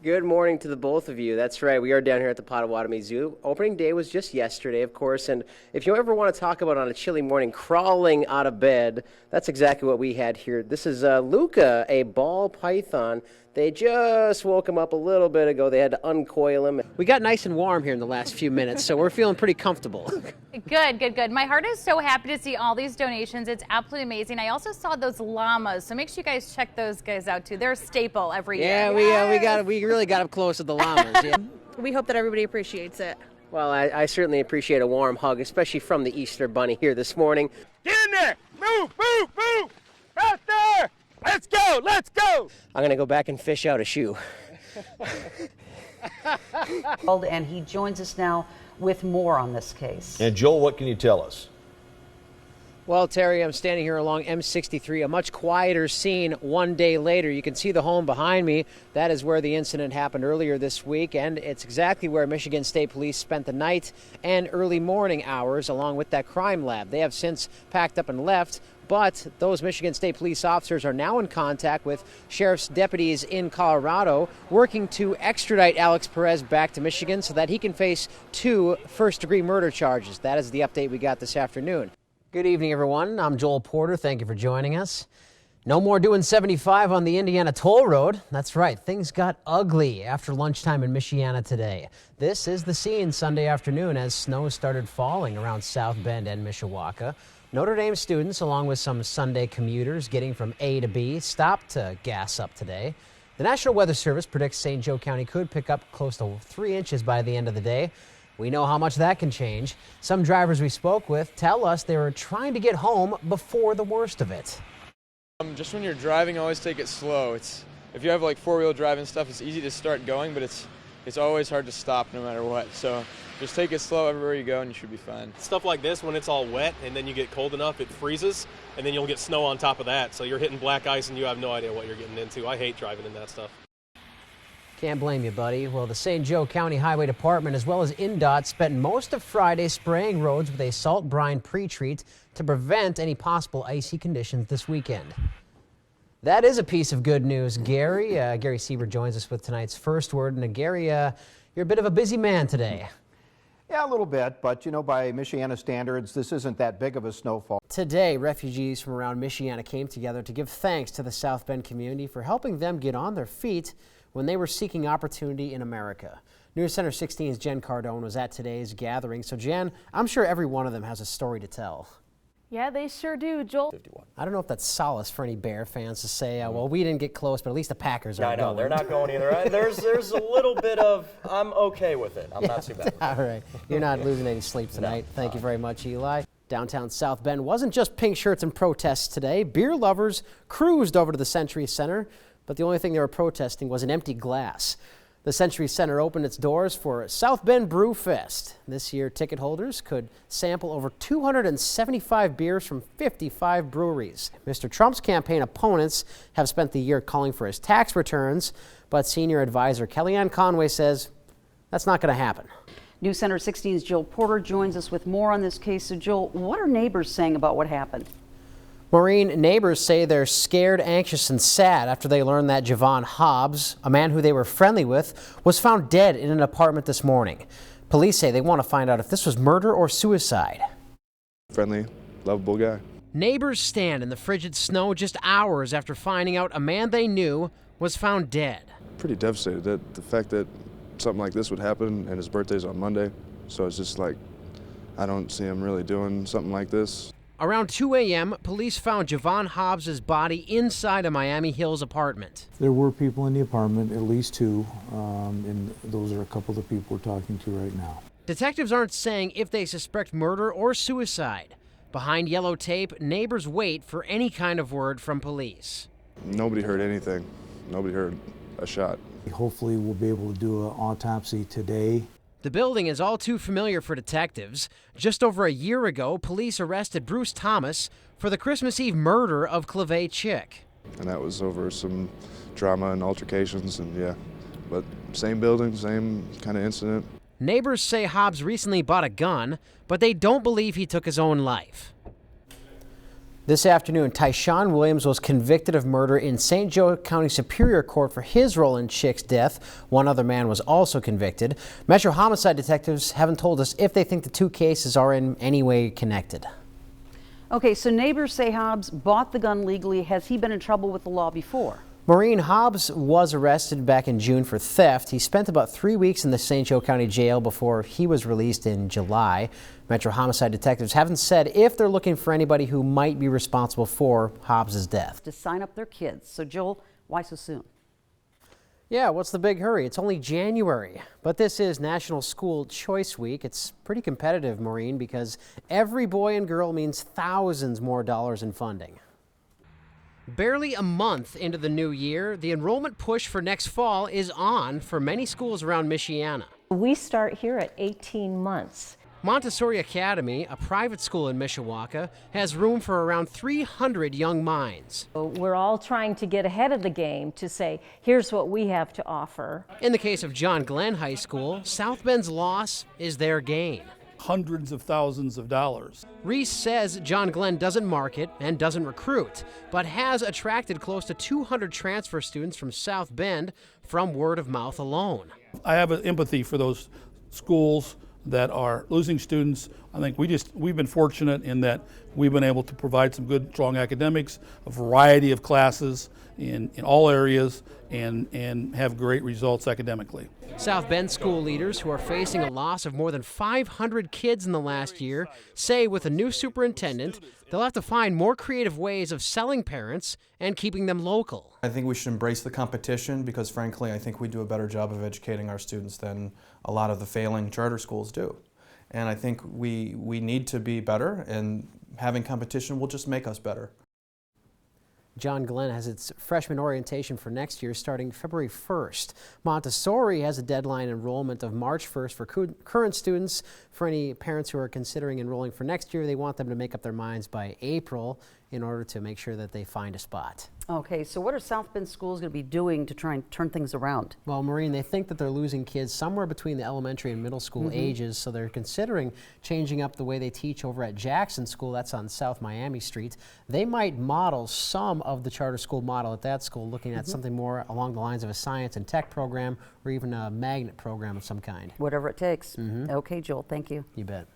Good morning to the both of you. That's right. We are down here at the Potawatomi Zoo. Opening day was just yesterday, of course, and if you ever want to talk about on a chilly morning crawling out of bed, that's exactly what we had here. This is Luca, a ball python. They just woke him up a little bit ago. They had to uncoil him. We got nice and warm here in the last few minutes, so we're feeling pretty comfortable. Good. My heart is so happy to see all these donations. It's absolutely amazing. I also saw those llamas, so make sure you guys check those guys out too. They're a staple every year. Yeah, we really got up close with the llamas. Yeah. We hope that everybody appreciates it. Well, I certainly appreciate a warm hug, especially from the Easter Bunny here this morning. Get in there! Move! Right there! Let's go! I'm going to go back and fish out a shoe. And he joins us now with more on this case. And Joel, what can you tell us? Well, Terry, I'm standing here along M63, a much quieter scene one day later. You can see the home behind me. That is where the incident happened earlier this week, and it's exactly where Michigan State Police spent the night and early morning hours along with that crime lab. They have since packed up and left, but those Michigan State Police officers are now in contact with sheriff's deputies in Colorado, working to extradite Alex Perez back to Michigan so that he can face 2 first-degree murder charges. That is the update we got this afternoon. Good evening, everyone. I'm Joel Porter. Thank you for joining us. No more doing 75 on the Indiana Toll Road. That's right. Things got ugly after lunchtime in Michiana today. This is the scene Sunday afternoon as snow started falling around South Bend and Mishawaka. Notre Dame students, along with some Sunday commuters getting from A to B, stopped to gas up today. The National Weather Service predicts St. Joe County could pick up close to 3 inches by the end of the day. We know how much that can change. Some drivers we spoke with tell us they were trying to get home before the worst of it. Just when you're driving, always take it slow. If you have like four-wheel drive and stuff, it's easy to start going, but it's always hard to stop no matter what. So just take it slow everywhere you go and you should be fine. Stuff like this, when it's all wet and then you get cold enough, it freezes, and then you'll get snow on top of that. So you're hitting black ice and you have no idea what you're getting into. I hate driving in that stuff. Can't blame you, buddy. Well, the St. Joe County Highway Department as well as INDOT spent most of Friday spraying roads with a salt brine pre-treat to prevent any possible icy conditions this weekend. That is a piece of good news, Gary. Gary Sieber joins us with tonight's first word. And Gary, you're a bit of a busy man today. Yeah, a little bit, but by Michiana standards, this isn't that big of a snowfall. Today, refugees from around Michiana came together to give thanks to the South Bend community for helping them get on their feet when they were seeking opportunity in America. News Center 16's Jen Cardone was at today's gathering. So Jen, I'm sure every one of them has a story to tell. Yeah, they sure do, Joel. 51. I don't know if that's solace for any Bear fans to say, well, we didn't get close, but at least the Packers are I know, going. they're not going either. There's a little bit of, I'm okay with it. I'm not too bad with it. All right. You're not losing any sleep tonight. Thank you very much, Eli. Downtown South Bend wasn't just pink shirts and protests today. Beer lovers cruised over to the Century Center, but the only thing they were protesting was an empty glass. The Century Center opened its doors for South Bend Brew Fest. This year, ticket holders could sample over 275 beers from 55 breweries. Mr. Trump's campaign opponents have spent the year calling for his tax returns, but senior advisor Kellyanne Conway says that's not going to happen. News Center 16's Joel Porter joins us with more on this case. So, Joel, what are neighbors saying about what happened? Maureen, neighbors say they're scared, anxious, and sad after they learned that Javon Hobbs, a man who they were friendly with, was found dead in an apartment this morning. Police say they want to find out if this was murder or suicide. Friendly, lovable guy. Neighbors stand in the frigid snow just hours after finding out a man they knew was found dead. Pretty devastated that the fact that something like this would happen, and his birthday's on Monday, so it's just like, I don't see him really doing something like this. Around 2 a.m., police found Javon Hobbs' body inside a Miami Hills apartment. There were people in the apartment, at least 2, and those are a couple of the people we're talking to right now. Detectives aren't saying if they suspect murder or suicide. Behind yellow tape, neighbors wait for any kind of word from police. Nobody heard anything. Nobody heard a shot. Hopefully we'll be able to do an autopsy today. The building is all too familiar for detectives. Just over a year ago, police arrested Bruce Thomas for the Christmas Eve murder of Clave Chick. And that was over some drama and altercations, and yeah, but same building, same kind of incident. Neighbors say Hobbs recently bought a gun, but they don't believe he took his own life. This afternoon, Tyshawn Williams was convicted of murder in St. Joe County Superior Court for his role in Chick's death. One other man was also convicted. Metro homicide detectives haven't told us if they think the two cases are in any way connected. Okay, so neighbors say Hobbs bought the gun legally. Has he been in trouble with the law before? Maureen, Hobbs was arrested back in June for theft. He spent about 3 weeks in the St. Joe County Jail before he was released in July. Metro homicide detectives haven't said if they're looking for anybody who might be responsible for Hobbs' death. To sign up their kids. So Joel, why so soon? Yeah, what's the big hurry? It's only January, but this is National School Choice Week. It's pretty competitive, Maureen, because every boy and girl means thousands more dollars in funding. Barely a month into the new year, the enrollment push for next fall is on for many schools around Michiana. We start here at 18 months. Montessori Academy, a private school in Mishawaka, has room for around 300 young minds. We're all trying to get ahead of the game to say, here's what we have to offer. In the case of John Glenn High School, South Bend's loss is their gain. Hundreds of thousands of dollars. Reese says John Glenn doesn't market and doesn't recruit, but has attracted close to 200 transfer students from South Bend from word of mouth alone. I have an empathy for those schools that are losing students. I think we've been fortunate in that we've been able to provide some good, strong academics, a variety of classes in all areas, and have great results academically. South Bend school leaders, who are facing a loss of more than 500 kids in the last year, say with a new superintendent, they'll have to find more creative ways of selling parents and keeping them local. I think we should embrace the competition because, frankly, I think we do a better job of educating our students than a lot of the failing charter schools do. And I think we need to be better, and having competition will just make us better. John Glenn has its freshman orientation for next year starting February 1st. Montessori has a deadline enrollment of March 1st for current students. For any parents who are considering enrolling for next year, they want them to make up their minds by April in order to make sure that they find a spot. Okay, so what are South Bend schools going to be doing to try and turn things around? Well, Maureen, they think that they're losing kids somewhere between the elementary and middle school ages, so they're considering changing up the way they teach over at Jackson School. That's on South Miami Street. They might model some of the charter school model at that school, looking at something more along the lines of a science and tech program or even a magnet program of some kind. Whatever it takes. Okay, Joel, thank you. You bet.